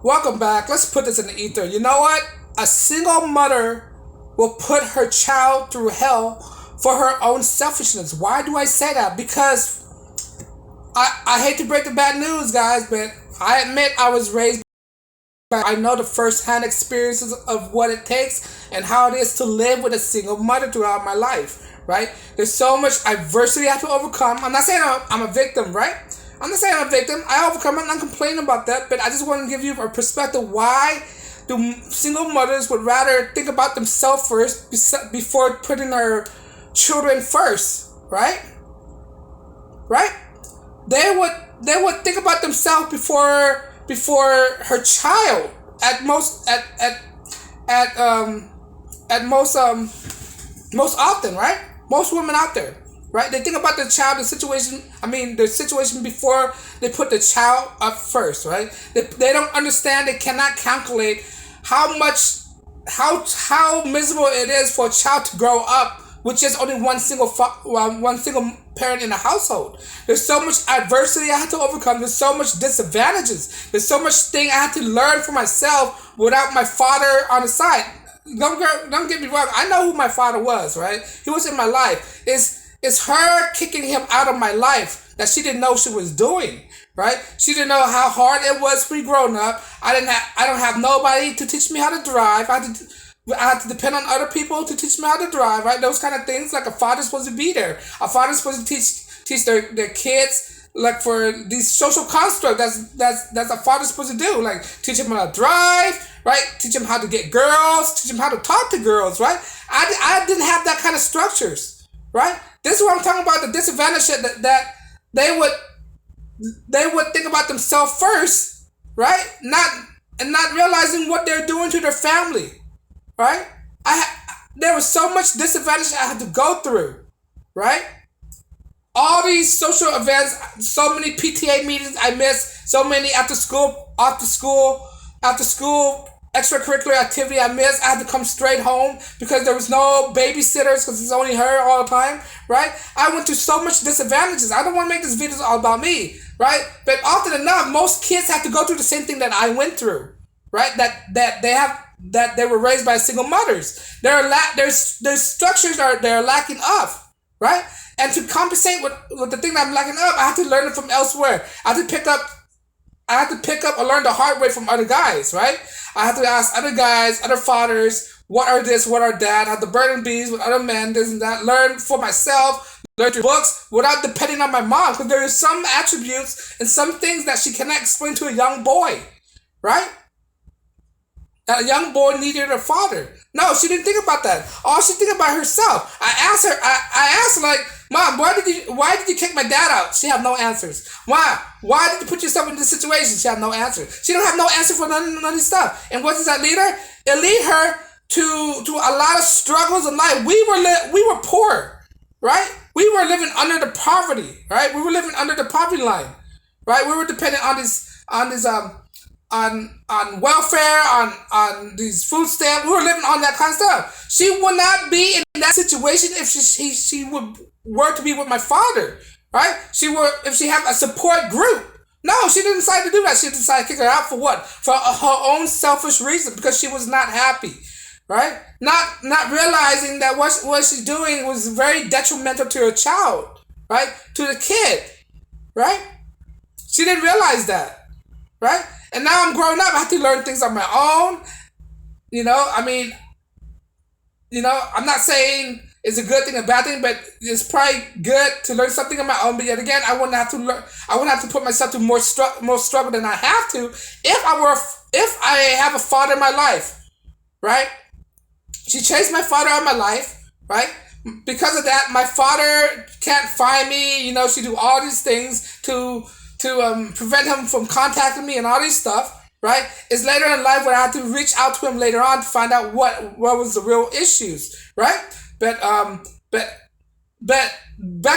Welcome back. Let's put this in the ether. You know what? A single mother will put her child through hell for her own selfishness. Why do I say that? Because I hate to break the bad news, guys, but I admit I was raised. I know the first-hand experiences of what it takes and how it is to live with a single mother throughout my life, right? There's so much adversity I have to overcome. I'm not saying I'm a victim, right? I'm not saying I'm a victim. I overcome it. I'm not complaining about that, but I just want to give you a perspective why do single mothers would rather think about themselves first before putting their children first, right? Right? They would think about themselves before her child at most often, right? Most women out there, right? They think about the child, the situation before they put the child up first, right? They don't understand, they cannot calculate how miserable it is for a child to grow up with just only one single parent in the household. There's so much adversity I had to overcome. There's so much disadvantages. There's so much thing I had to learn for myself without my father on the side. Don't get me wrong. I know who my father was, right? He was in my life. It's her kicking him out of my life that she didn't know she was doing, right? She didn't know how hard it was for me growing up. I don't have nobody to teach me how to drive. I had to depend on other people to teach me how to drive, right? Those kind of things. Like a father's supposed to be there. A father's supposed to teach their kids, like, for these social constructs. That's a father's supposed to do. Like, teach them how to drive, right? Teach them how to get girls. Teach them how to talk to girls, right? I didn't have that kind of structures, right? This is what I'm talking about. The disadvantage that they would think about themselves first, right? Not realizing what they're doing to their family. Right? There was so much disadvantage I had to go through, right? All these social events, so many PTA meetings I missed, so many after school extracurricular activity I missed. I had to come straight home because there was no babysitters because it's only her all the time, right? I went through so much disadvantages. I don't want to make this video all about me, right? But often enough, most kids have to go through the same thing that I went through, right? That they were raised by single mothers. There's structures they're lacking of, right? And to compensate with the thing that I'm lacking of, I have to learn it from elsewhere. I have to pick up or learn the hard way from other guys, right? I have to ask other guys, other fathers, what are this, what are that. I have to burn bees with other men, this and that. Learn for myself, learn through books without depending on my mom, because there are some attributes and some things that she cannot explain to a young boy, right? That a young boy needed a father. No, she didn't think about that. All she think about herself. I asked her, like, Mom, why did you kick my dad out? She had no answers. Why did you put yourself in this situation? She had no answer. She don't have no answer for none of this stuff. And what does that lead her? It lead her to a lot of struggles in life. We were poor, right? We were living under the poverty, right? We were living under the poverty line, right? We were dependent on welfare, on these food stamps. We were living on that kind of stuff. She would not be in that situation if she were to be with my father, right? If she had a support group. No, she didn't decide to do that. She decided to kick her out for what? For her own selfish reason, because she was not happy, right? Not realizing that what she's doing was very detrimental to her child, right? To the kid, right? She didn't realize that, right? And now I'm growing up. I have to learn things on my own. I'm not saying it's a good thing or a bad thing, but it's probably good to learn something on my own. But yet again, I wouldn't have to learn. I wouldn't have to put myself through more struggle than I have to if I have a father in my life, right? She chased my father out of my life, right? Because of that, my father can't find me. She do all these things to prevent him from contacting me and all this stuff, right? It's later in life where I had to reach out to him later on to find out what was the real issues, right? But back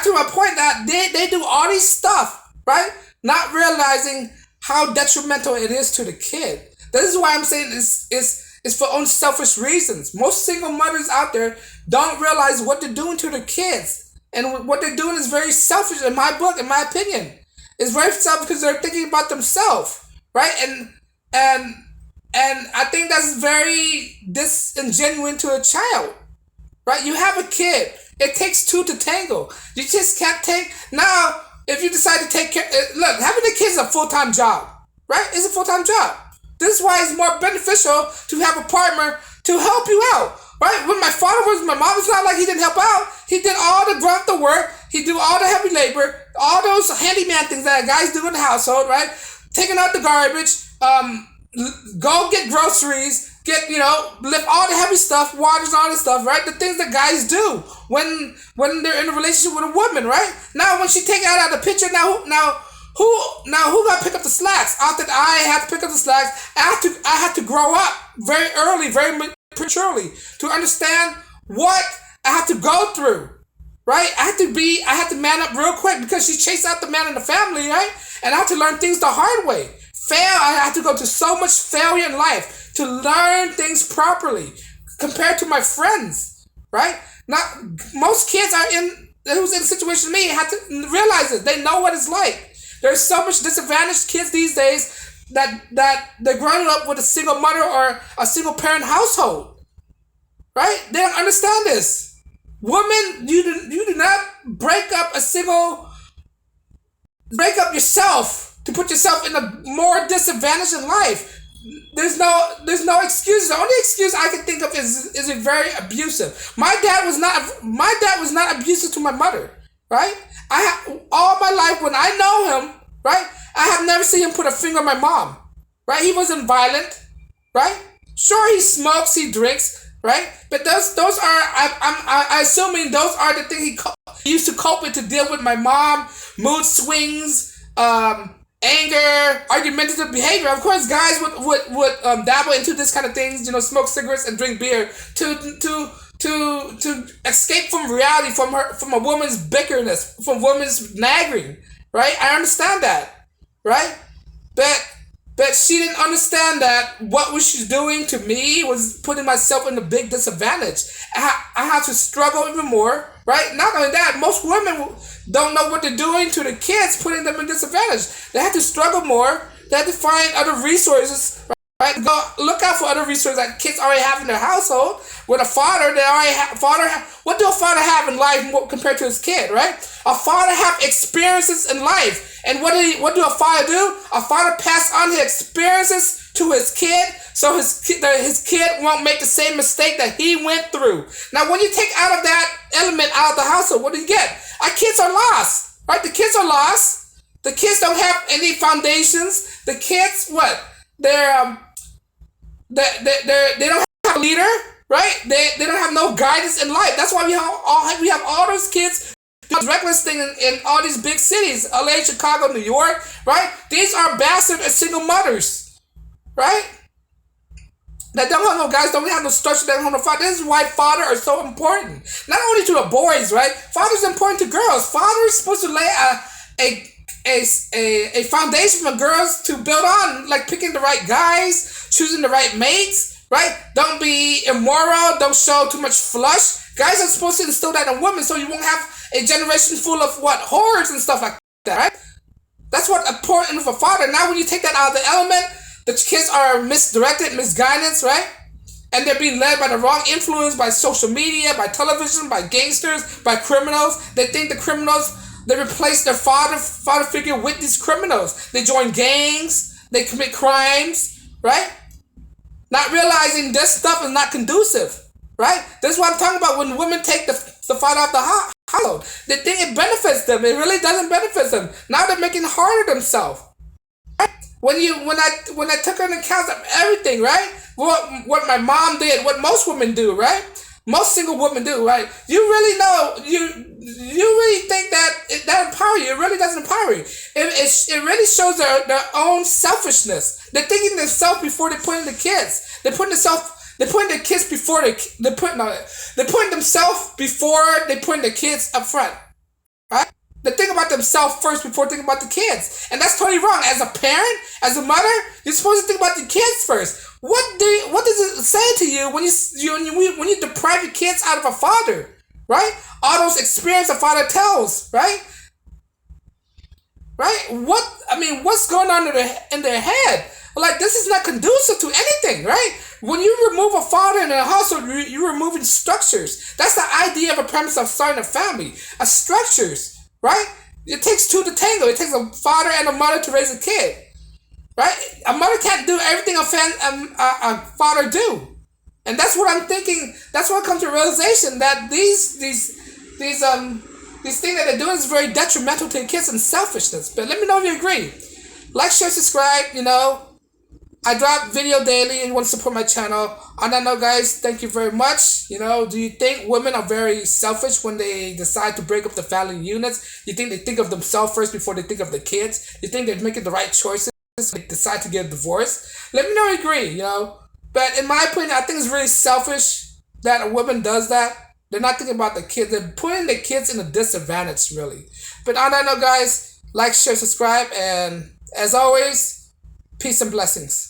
to my point that they do all these stuff, right? Not realizing how detrimental it is to the kid. This is why I'm saying it's for own selfish reasons. Most single mothers out there don't realize what they're doing to their kids. And what they're doing is very selfish in my book, in my opinion. It's very selfish because they're thinking about themselves, right? And and and I think that's very disingenuous to a child, right? You have a kid. It takes two to tangle. You just can't take now. If you decide to take care, look, having a kid is a full time job, right? It's a full time job. This is why it's more beneficial to have a partner to help you out, right? When my mom was not like he didn't help out. He did all the grunt the work. He do all the heavy labor, all those handyman things that guys do in the household, right? Taking out the garbage, go get groceries, lift all the heavy stuff, waters, all this stuff, right? The things that guys do when they're in a relationship with a woman, right? Now when she take out of the picture, who got to pick up the slacks? After I had to pick up the slacks, I had to grow up very early, very prematurely to understand what I had to go through. Right? I had to man up real quick because she chased out the man in the family, right? And I had to learn things the hard way. I had to go to so much failure in life to learn things properly compared to my friends, right? Not most kids who's in a situation with me had to realize it. They know what it's like. There's so much disadvantaged kids these days that they're growing up with a single mother or a single parent household, right? They don't understand this. Women, you do not break up yourself to put yourself in a more disadvantage in life. There's no excuse. The only excuse I can think of is it very abusive. My dad was not abusive to my mother, right? All my life when I know him, right? I have never seen him put a finger on my mom, right? He wasn't violent, right? Sure, he smokes, he drinks, right? But those are I assuming those are the things he used to cope with to deal with my mom, mood swings, anger, argumentative behavior. Of course, guys would dabble into this kind of things, smoke cigarettes and drink beer to escape from reality, from a woman's bickerness, from woman's nagging, right? I understand that, right? But she didn't understand that what was she doing to me was putting myself in a big disadvantage. I had to struggle even more, right? Not only that, most women don't know what they're doing to the kids, putting them in disadvantage. They had to struggle more. They had to find other resources, right? Go look out for other resources that kids already have in their household. With a father, they already have what do a father have in life compared to his kid, right? A father have experiences in life, and what do a father do? A father pass on his experiences to his kid, so his kid won't make the same mistake that he went through. Now, when you take out of that element out of the household, what do you get? Our kids are lost, right? The kids are lost. The kids don't have any foundations. The kids, what? They don't have a leader, right? They don't have no guidance in life. That's why we have all those kids doing reckless thing in all these big cities, LA, Chicago, New York, right? These are bastard and single mothers, right? That don't have no guys, don't have no structure, they don't have no father. This is why fathers are so important. Not only to the boys, right? Fathers are important to girls. Fathers supposed to lay a foundation for girls to build on, like picking the right guys, choosing the right mates, right? Don't be immoral, don't show too much flush. Guys are supposed to instill that in women so you won't have a generation full of whores and stuff like that, right? That's what important for a father. Now when you take that out of the element, the kids are misdirected, misguidance, right? And they're being led by the wrong influence, by social media, by television, by gangsters, by criminals. They think the criminals, they replace their father figure with these criminals. They join gangs, they commit crimes, right? Not realizing this stuff is not conducive, right? This is what I'm talking about when women take the father out the household. They think it benefits them. It really doesn't benefit them. Now they're making it harder themselves. When I took into account of everything, right? What my mom did, what most women do, right? Most single women do, right? You really know, you really think that empower you. It really doesn't empower you. It really shows their own selfishness. They're thinking themselves before they put in the kids. They're putting the kids before they're putting themselves before they put the kids up front, right? They think about themselves first before thinking about the kids, and that's totally wrong. As a parent, as a mother, you're supposed to think about the kids first. What does it say to you when you deprive your kids out of a father, right? All those experiences a father tells, right? right? What's going on in their head? Like, this is not conducive to anything, right? When you remove a father in a household, you're removing structures. That's the idea of a premise of starting a family. A structures, right? It takes two to tango. It takes a father and a mother to raise a kid, right? A mother can't do everything a father do, and that's what I'm thinking. That's what I come to realization that these things that they're doing is very detrimental to the kids and selfishness. But let me know if you agree. Like, share, subscribe. I drop video daily and you want to support my channel. On that note, guys, thank you very much. Do you think women are very selfish when they decide to break up the family units? You think they think of themselves first before they think of the kids? You think they're making the right choices when they decide to get a divorce? Let me know if you agree, But in my opinion, I think it's really selfish that a woman does that. They're not thinking about the kids. They're putting the kids in a disadvantage, really. But on that note, guys, like, share, subscribe, and as always, peace and blessings.